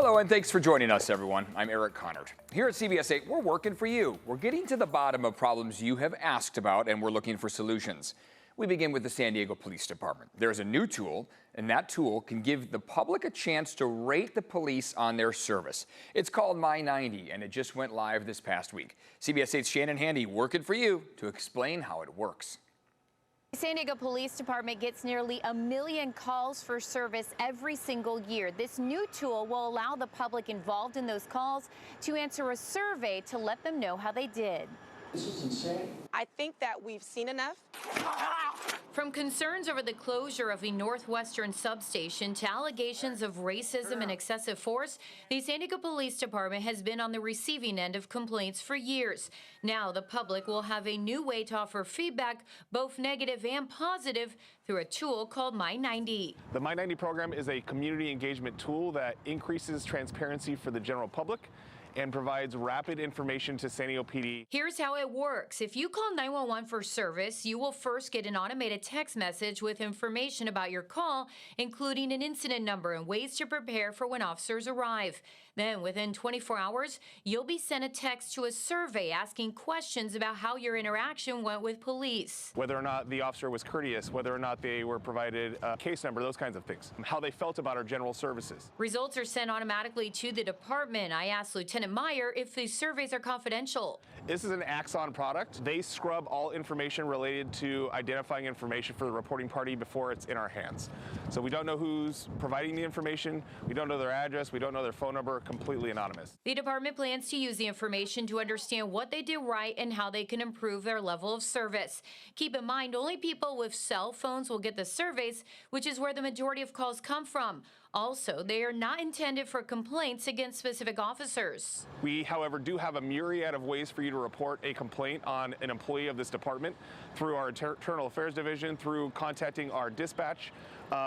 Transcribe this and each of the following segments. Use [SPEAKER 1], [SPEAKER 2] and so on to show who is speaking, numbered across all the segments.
[SPEAKER 1] Hello and thanks for joining us, everyone. I'm Eric Connard. Here at CBS 8, we're working for you. We're getting to the bottom of problems you have asked about, and we're looking for solutions. We begin with the San Diego Police Department. There's a new tool, and that tool can give the public a chance to rate the police on their service. It's called My 90, and it just went live this past week. CBS 8's Shannon Handy working for you to explain how it works.
[SPEAKER 2] The San Diego Police Department gets nearly 1 million calls for service every single year. This new tool will allow the public involved in those calls to answer a survey to let them know how they did.
[SPEAKER 3] This is insane. I think that we've seen enough.
[SPEAKER 2] From concerns over the closure of a Northwestern substation to allegations of racism and excessive force, the San Diego Police Department has been on the receiving end of complaints for years. Now the public will have a new way to offer feedback, both negative and positive, through a tool called My 90.
[SPEAKER 4] The My 90 program is a community engagement tool that increases transparency for the general public and provides rapid information to San Diego PD.
[SPEAKER 2] Here's how it works. If you call 911 for service, you will first get an automated text message with information about your call, including an incident number and ways to prepare for when officers arrive. Then within 24 hours, you'll be sent a text to a survey asking questions about how your interaction went with police.
[SPEAKER 4] Whether or not the officer was courteous, whether or not they were provided a case number, those kinds of things. How they felt about our general services.
[SPEAKER 2] Results are sent automatically to the department. I asked Lieutenant Meyer if these surveys are confidential.
[SPEAKER 4] This is an Axon product. They scrub all information related to identifying information for the reporting party before it's in our hands. So we don't know who's providing the information, we don't know their address, we don't know their phone number, completely anonymous.
[SPEAKER 2] The department plans to use the information to understand what they did right and how they can improve their level of service. Keep in mind, only people with cell phones will get the surveys, which is where the majority of calls come from. Also, they are not intended for complaints against specific officers.
[SPEAKER 4] We, however, do have a myriad of ways for you to report a complaint on an employee of this department through our Internal Affairs Division, through contacting our dispatch,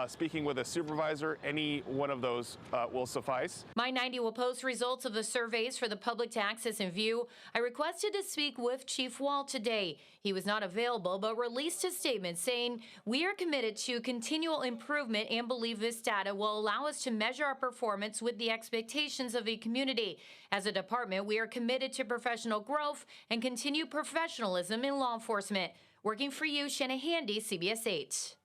[SPEAKER 4] speaking with a supervisor. Any one of those will suffice. My
[SPEAKER 2] 90 will post results of the surveys for the public to access and view. I requested to speak with Chief Wall today. He was not available, but released a statement saying, "We are committed to continual improvement and believe this data will allow us to measure our performance with the expectations of the community. As a department, we are committed to professional growth and continued professionalism in law enforcement." Working for you, Shannon Handy, CBS 8.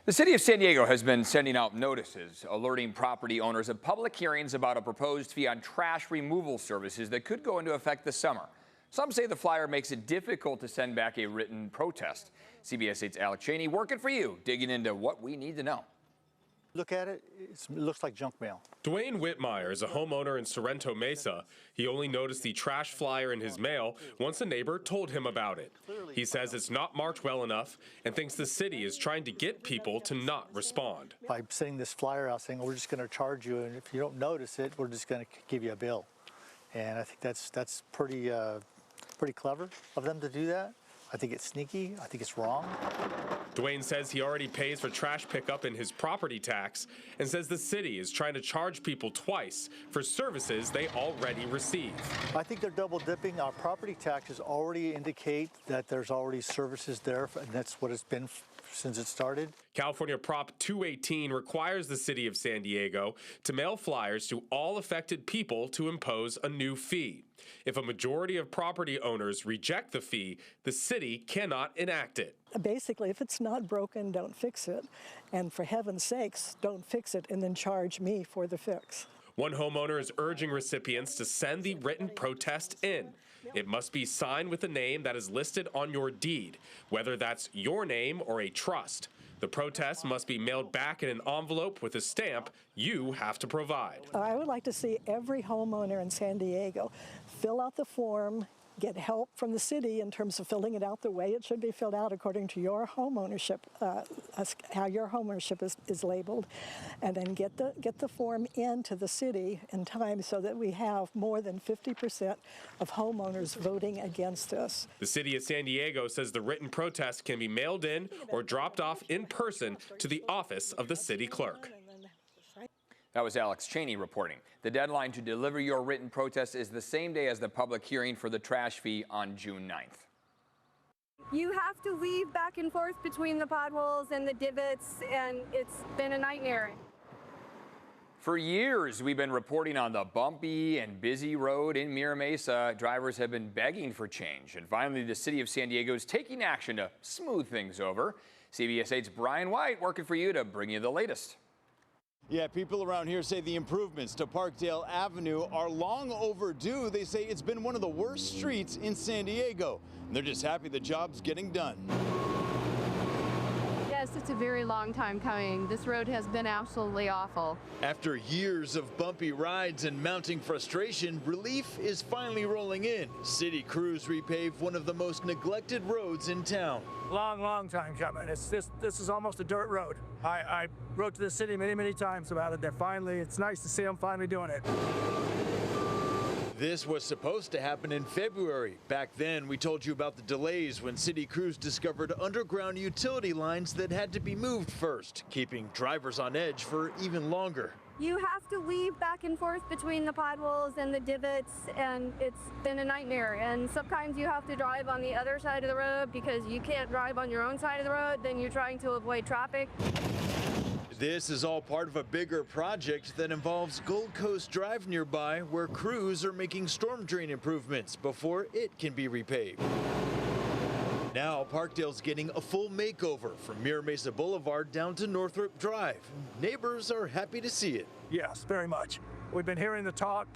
[SPEAKER 1] The city of San Diego has been sending out notices alerting property owners of public hearings about a proposed fee on trash removal services that could go into effect this summer. Some say the flyer makes it difficult to send back a written protest. CBS 8's Alex Cheney working for you, digging into what we need to know.
[SPEAKER 5] Look at it, it looks like junk mail.
[SPEAKER 6] Dwayne Whitmire is a homeowner in Sorrento Mesa. He only noticed the trash flyer in his mail once a neighbor told him about it. He says it's not marked well enough and thinks the city is trying to get people to not respond.
[SPEAKER 5] By sending this flyer out saying, we're just going to charge you, and if you don't notice it, we're just going to give you a bill. And I think that's pretty clever of them to do that. I think it's sneaky. I think it's wrong.
[SPEAKER 6] Dwayne says he already pays for trash pickup in his property tax and says the city is trying to charge people twice for services they already receive.
[SPEAKER 5] I think they're double dipping. Our property taxes already indicate that there's already services there, and that's what it's been since it started.
[SPEAKER 6] California Prop 218 requires the city of San Diego to mail flyers to all affected people to impose a new fee. If a majority of property owners reject the fee, the city cannot enact it.
[SPEAKER 7] Basically, if it's not broken, don't fix it. And for heaven's sakes, don't fix it and then charge me for the fix.
[SPEAKER 6] One homeowner is urging recipients to send the written protest in. It must be signed with a name that is listed on your deed, whether that's your name or a trust. The protest must be mailed back in an envelope with a stamp you have to provide.
[SPEAKER 7] I would like to see every homeowner in San Diego fill out the form, get help from the city in terms of filling it out the way it should be filled out according to your home ownership, how your home ownership is labeled, and then get the form into the city in time so that we have more than 50% of homeowners voting against this.
[SPEAKER 6] The city of San Diego says the written protest can be mailed in or dropped off in person to the office of the city clerk.
[SPEAKER 1] That was Alex Cheney reporting. The deadline to deliver your written protest is the same day as the public hearing for the trash fee on June 9th.
[SPEAKER 8] You have to weave back and forth between the potholes and the divots, and it's been a nightmare.
[SPEAKER 1] For years, we've been reporting on the bumpy and busy road in Mira Mesa. Drivers have been begging for change, and finally the city of San Diego is taking action to smooth things over. CBS 8's Brian White working for you to bring you the latest.
[SPEAKER 9] Yeah, people around here say the improvements to Parkdale Avenue are long overdue. They say it's been one of the worst streets in San Diego. And they're just happy the job's getting done.
[SPEAKER 8] Yes, it's a very long time coming. This road has been absolutely awful.
[SPEAKER 9] After years of bumpy rides and mounting frustration, relief is finally rolling in. City crews repave one of the most neglected roads in town.
[SPEAKER 10] Long time coming. This is almost a dirt road. I wrote to the city many times about it. It's nice to see them finally doing it.
[SPEAKER 9] This was supposed to happen in February. Back then, we told you about the delays when city crews discovered underground utility lines that had to be moved first, keeping drivers on edge for even longer.
[SPEAKER 8] You have to weave back and forth between the potholes and the divots, and it's been a nightmare. And sometimes you have to drive on the other side of the road because you can't drive on your own side of the road, then you're trying to avoid traffic.
[SPEAKER 9] This is all part of a bigger project that involves Gold Coast Drive nearby, where crews are making storm drain improvements before it can be repaved. Now, Parkdale's getting a full makeover from Mira Mesa Boulevard down to Northrop Drive. Neighbors are happy to see it.
[SPEAKER 10] Yes, very much. We've been hearing the talk.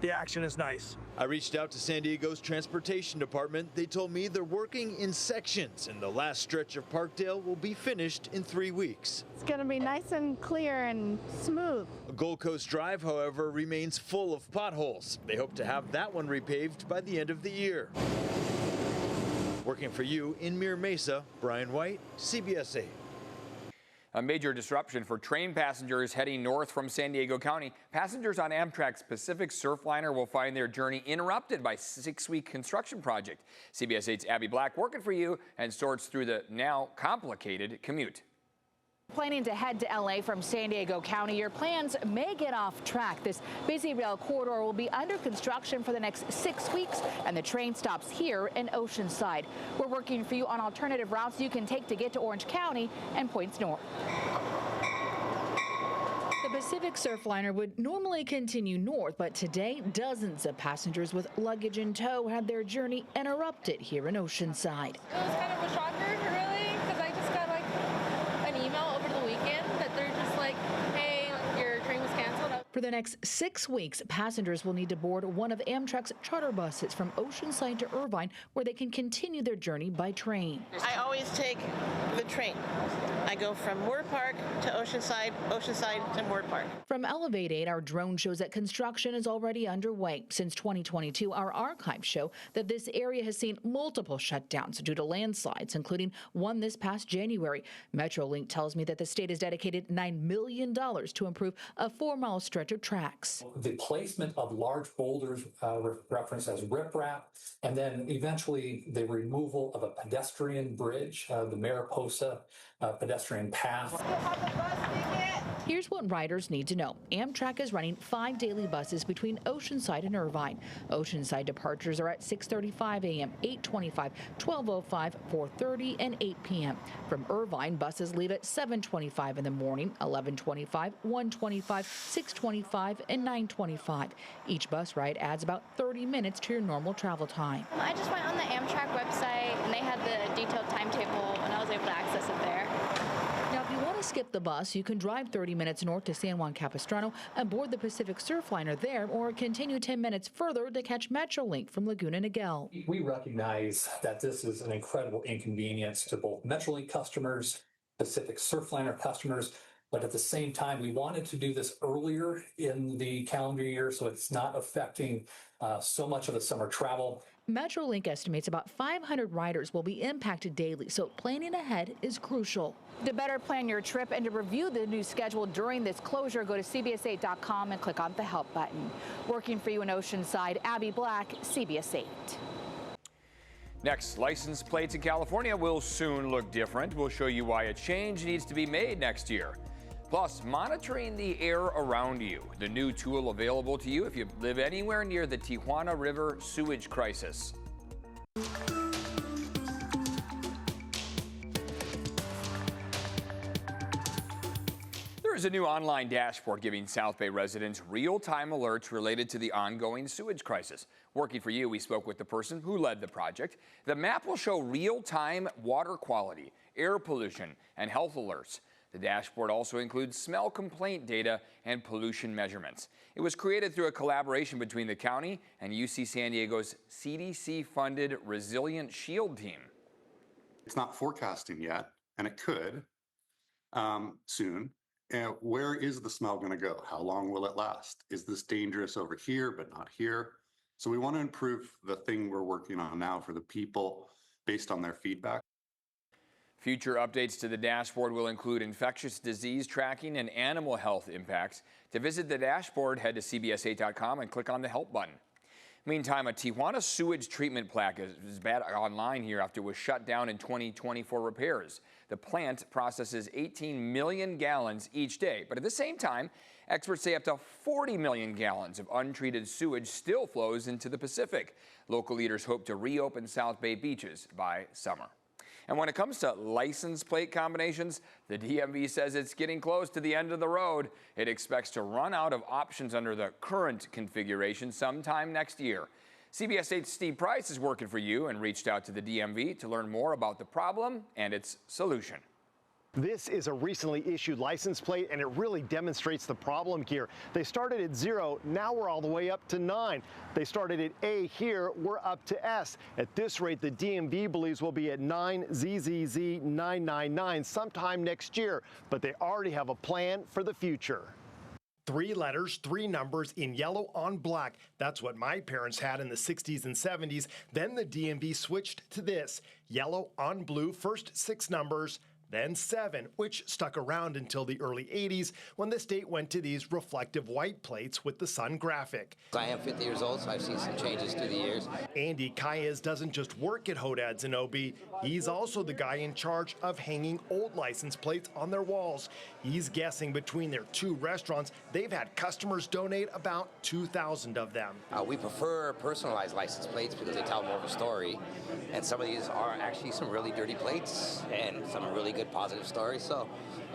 [SPEAKER 10] The action is nice.
[SPEAKER 9] I reached out to San Diego's transportation department. They told me they're working in sections, and the last stretch of Parkdale will be finished in 3 weeks.
[SPEAKER 8] It's going to be nice and clear and smooth.
[SPEAKER 9] Gold Coast Drive, however, remains full of potholes. They hope to have that one repaved by the end of the year. Working for you in Mira Mesa, Brian White, CBS 8.
[SPEAKER 1] A major disruption for train passengers heading north from San Diego County. Passengers on Amtrak's Pacific Surfliner will find their journey interrupted by a 6-week construction project. CBS 8's Abby Black working for you and sorts through the now complicated commute.
[SPEAKER 11] Planning to head to LA from San Diego County, your plans may get off track. This busy rail corridor will be under construction for the next 6 weeks, and the train stops here in Oceanside. We're working for you on alternative routes you can take to get to Orange County and points north.
[SPEAKER 12] The Pacific Surfliner would normally continue north, but today dozens of passengers with luggage in tow had their journey interrupted here in Oceanside.
[SPEAKER 13] It was kind of a shocker, really, because I just got an email over the weekend that they're just like, hey, your train was canceled.
[SPEAKER 12] For the next 6 weeks, passengers will need to board one of Amtrak's charter buses from Oceanside to Irvine, where they can continue their journey by train.
[SPEAKER 14] I always take the train. I go from Moore Park to Oceanside, Oceanside to Moore Park.
[SPEAKER 12] From Elevate 8, our drone shows that construction is already underway. Since 2022, our archives show that this area has seen multiple shutdowns due to landslides, including one this past January. MetroLink tells me that the state has dedicated $9 million to improve a 4-mile stretch of tracks.
[SPEAKER 15] The placement of large boulders referenced as riprap, and then eventually the removal of a pedestrian bridge, the Mariposa pedestrian path.
[SPEAKER 12] Here's what riders need to know. Amtrak is running 5 daily buses between Oceanside and Irvine. Oceanside departures are at 6:35 a.m., 8:25, 12:05, 4:30, and 8 p.m. From Irvine, buses leave at 7:25 in the morning, 11:25, 1:25, 6:25, and 9:25. Each bus ride adds about 30 minutes to your normal travel time.
[SPEAKER 16] I just went on the Amtrak website, and they had the detailed timetable, and I was able to access it there.
[SPEAKER 12] Now, if you want to skip the bus, you can drive 30 minutes north to San Juan Capistrano and board the Pacific Surfliner there, or continue 10 minutes further to catch MetroLink from Laguna Niguel.
[SPEAKER 15] We recognize that this is an incredible inconvenience to both MetroLink customers, Pacific Surfliner customers, but at the same time, we wanted to do this earlier in the calendar year so it's not affecting so much of the summer travel.
[SPEAKER 12] MetroLink estimates about 500 riders will be impacted daily, so planning ahead is crucial.
[SPEAKER 11] To better plan your trip and to review the new schedule during this closure, go to CBS8.com and click on the Help button. Working for you in Oceanside, Abby Black, CBS 8.
[SPEAKER 1] Next, license plates in California will soon look different. We'll show you why a change needs to be made next year. Plus, monitoring the air around you, the new tool available to you if you live anywhere near the Tijuana River sewage crisis. There is a new online dashboard giving South Bay residents real-time alerts related to the ongoing sewage crisis. Working for you, we spoke with the person who led the project. The map will show real-time water quality, air pollution, and health alerts. The dashboard also includes smell complaint data and pollution measurements. It was created through a collaboration between the county and UC San Diego's CDC-funded Resilient Shield team.
[SPEAKER 17] It's not forecasting yet, and it could soon. Where is the smell going to go? How long will it last? Is this dangerous over here but not here? So we want to improve the thing we're working on now for the people based on their feedback.
[SPEAKER 1] Future updates to the dashboard will include infectious disease tracking and animal health impacts. To visit the dashboard, head to CBS8.com and click on the Help button. Meantime, a Tijuana sewage treatment plant is bad online here after it was shut down in 2020 for repairs. The plant processes 18 million gallons each day, but at the same time, experts say up to 40 million gallons of untreated sewage still flows into the Pacific. Local leaders hope to reopen South Bay beaches by summer. And when it comes to license plate combinations, the DMV says it's getting close to the end of the road. It expects to run out of options under the current configuration sometime next year. CBS 8's Steve Price is working for you and reached out to the DMV to learn more about the problem and its solution.
[SPEAKER 18] This is a recently issued license plate, and it really demonstrates the problem here. They started at 0, now we're all the way up to 9. They started at A here, we're up to S. At this rate, the DMV believes we'll be at 9ZZZ999 sometime next year, but they already have a plan for the future. 3 letters, 3 numbers in yellow on black. That's what my parents had in the 60s and 70s. Then the DMV switched to this, yellow on blue, first 6 numbers, then 7, which stuck around until the early 80s when the state went to these reflective white plates with the sun graphic.
[SPEAKER 19] I am 50 years old, so I've seen some changes through the years.
[SPEAKER 18] Andy Calles doesn't just work at Hodad's in OB, he's also the guy in charge of hanging old license plates on their walls. He's guessing between their 2 restaurants, they've had customers donate about 2,000 of them.
[SPEAKER 19] We prefer personalized license plates because they tell more of a story, and some of these are actually some really dirty plates and some really good positive stories.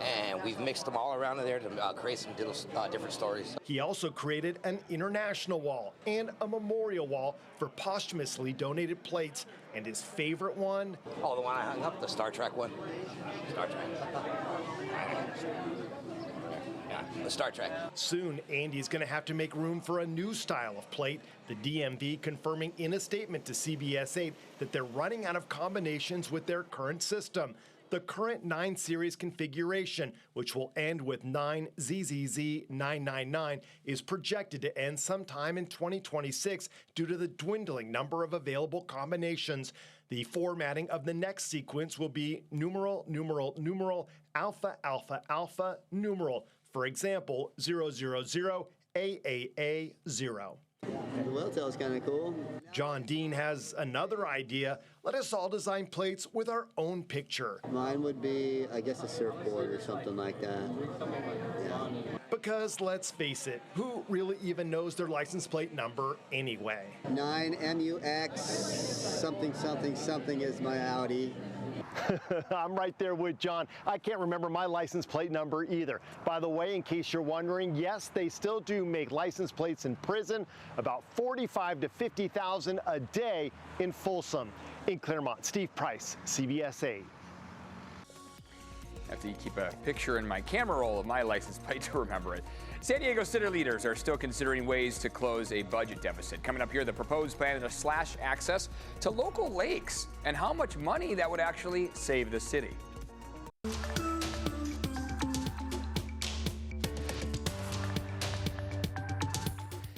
[SPEAKER 19] And we've mixed them all around in there to create some different stories.
[SPEAKER 18] He also created an international wall and a memorial wall for posthumously donated plates. And his favorite one?
[SPEAKER 19] Oh, the one I hung up, the Star Trek one. Star Trek. Yeah, the Star Trek.
[SPEAKER 18] Soon, Andy's going to have to make room for a new style of plate. The DMV confirming in a statement to CBS 8 that they're running out of combinations with their current system. The current 9 series configuration, which will end with 9ZZZ999, is projected to end sometime in 2026 due to the dwindling number of available combinations. The formatting of the next sequence will be numeral, numeral, numeral, alpha, alpha, alpha, numeral. For example, 000AAA0.
[SPEAKER 20] The well tail's kind of cool.
[SPEAKER 18] John Dean has another idea. Let us all design plates with our own picture.
[SPEAKER 20] Mine would be, I guess, a surfboard or something like that. Yeah.
[SPEAKER 18] Because let's face it, who really even knows their license plate number anyway?
[SPEAKER 20] 9MUX something something something is my Audi.
[SPEAKER 18] I'm right there with John. I can't remember my license plate number either. By the way, in case you're wondering, yes, they still do make license plates in prison, about 45 to 50,000 a day in Folsom. In Claremont, Steve Price, CBS 8.
[SPEAKER 1] I have to keep a picture in my camera roll of my license plate to remember it. San Diego city leaders are still considering ways to close a budget deficit. Coming up here, the proposed plan is to slash access to local lakes and how much money that would actually save the city.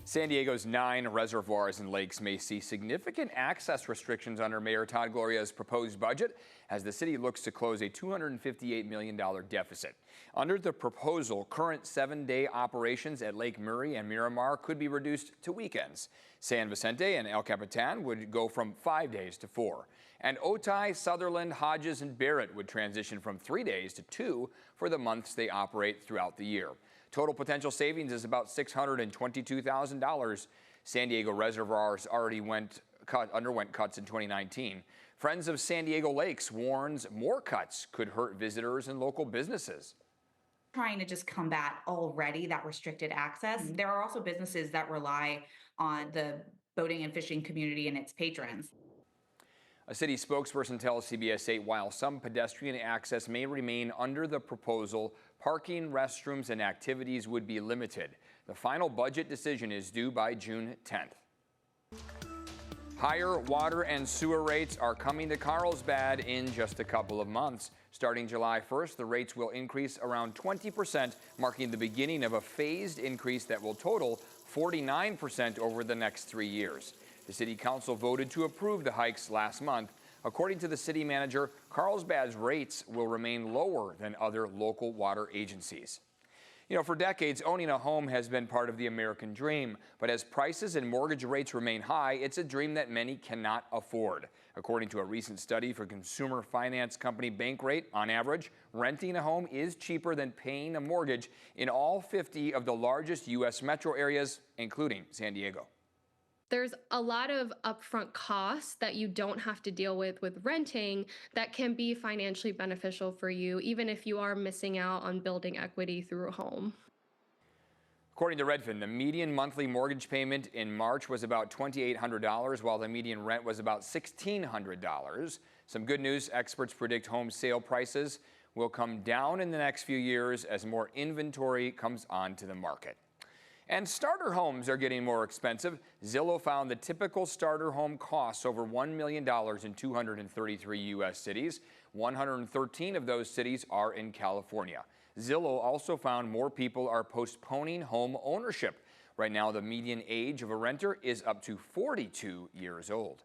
[SPEAKER 1] San Diego's 9 reservoirs and lakes may see significant access restrictions under Mayor Todd Gloria's proposed budget as the city looks to close a $258 million deficit. Under the proposal, current 7-day operations at Lake Murray and Miramar could be reduced to weekends. San Vicente and El Capitan would go from 5 days to 4. And Otay, Sutherland, Hodges, and Barrett would transition from 3 days to 2 for the months they operate throughout the year. Total potential savings is about $622,000. San Diego reservoirs already underwent cuts in 2019. Friends of San Diego Lakes warns more cuts could hurt visitors and local businesses.
[SPEAKER 21] trying to just combat already that restricted access. There are also businesses that rely on the boating and fishing community and its patrons.
[SPEAKER 1] A city spokesperson tells CBS 8 while some pedestrian access may remain under the proposal, parking, restrooms, and activities would be limited. The final budget decision is due by June 10th. Higher water and sewer rates are coming to Carlsbad in just a couple of months. Starting July 1st, the rates will increase around 20%, marking the beginning of a phased increase that will total 49% over the next 3 years. The City Council voted to approve the hikes last month. According to the city manager, Carlsbad's rates will remain lower than other local water agencies. You know, for decades, owning a home has been part of the American dream. But as prices and mortgage rates remain high, it's a dream that many cannot afford. According to a recent study for consumer finance company Bankrate, on average, renting a home is cheaper than paying a mortgage in all 50 of the largest U.S. metro areas, including San Diego.
[SPEAKER 22] There's a lot of upfront costs that you don't have to deal with renting that can be financially beneficial for you, even if you are missing out on building equity through a home.
[SPEAKER 1] According to Redfin, the median monthly mortgage payment in March was about $2,800, while the median rent was about $1,600. Some good news, experts predict home sale prices will come down in the next few years as more inventory comes onto the market. And starter homes are getting more expensive. Zillow found the typical starter home costs over $1 million in 233 U.S. cities. 113 of those cities are in California. Zillow also found more people are postponing home ownership. Right now, the median age of a renter is up to 42 years old.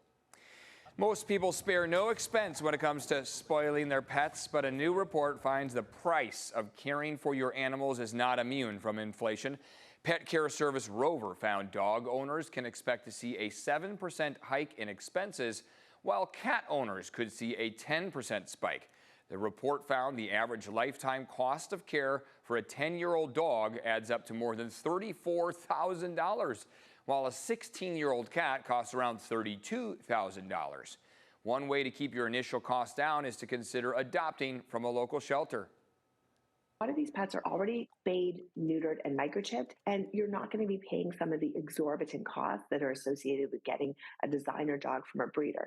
[SPEAKER 1] Most people spare no expense when it comes to spoiling their pets, but a new report finds the price of caring for your animals is not immune from inflation. Pet care service Rover found dog owners can expect to see a 7% hike in expenses, while cat owners could see a 10% spike. The report found the average lifetime cost of care for a 10-year-old dog adds up to more than $34,000, while a 16-year-old cat costs around $32,000. One way to keep your initial costs down is to consider adopting from a local shelter.
[SPEAKER 23] A lot of these pets are already spayed, neutered, and microchipped, and you're not going to be paying some of the exorbitant costs that are associated with getting a designer dog from a breeder.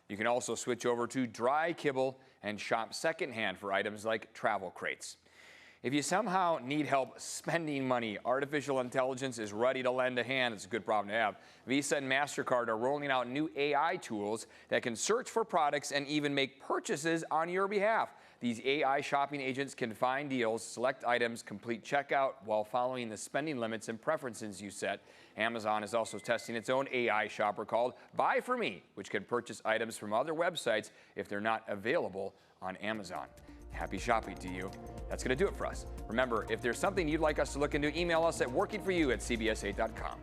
[SPEAKER 1] You can also switch over to dry kibble and shop secondhand for items like travel crates. If you somehow need help spending money, artificial intelligence is ready to lend a hand. It's a good problem to have. Visa and MasterCard are rolling out new AI tools that can search for products and even make purchases on your behalf. These AI shopping agents can find deals, select items, complete checkout while following the spending limits and preferences you set. Amazon is also testing its own AI shopper called Buy For Me, which can purchase items from other websites if they're not available on Amazon. Happy shopping to you. That's going to do it for us. Remember, if there's something you'd like us to look into, email us at workingforyou@cbs8.com.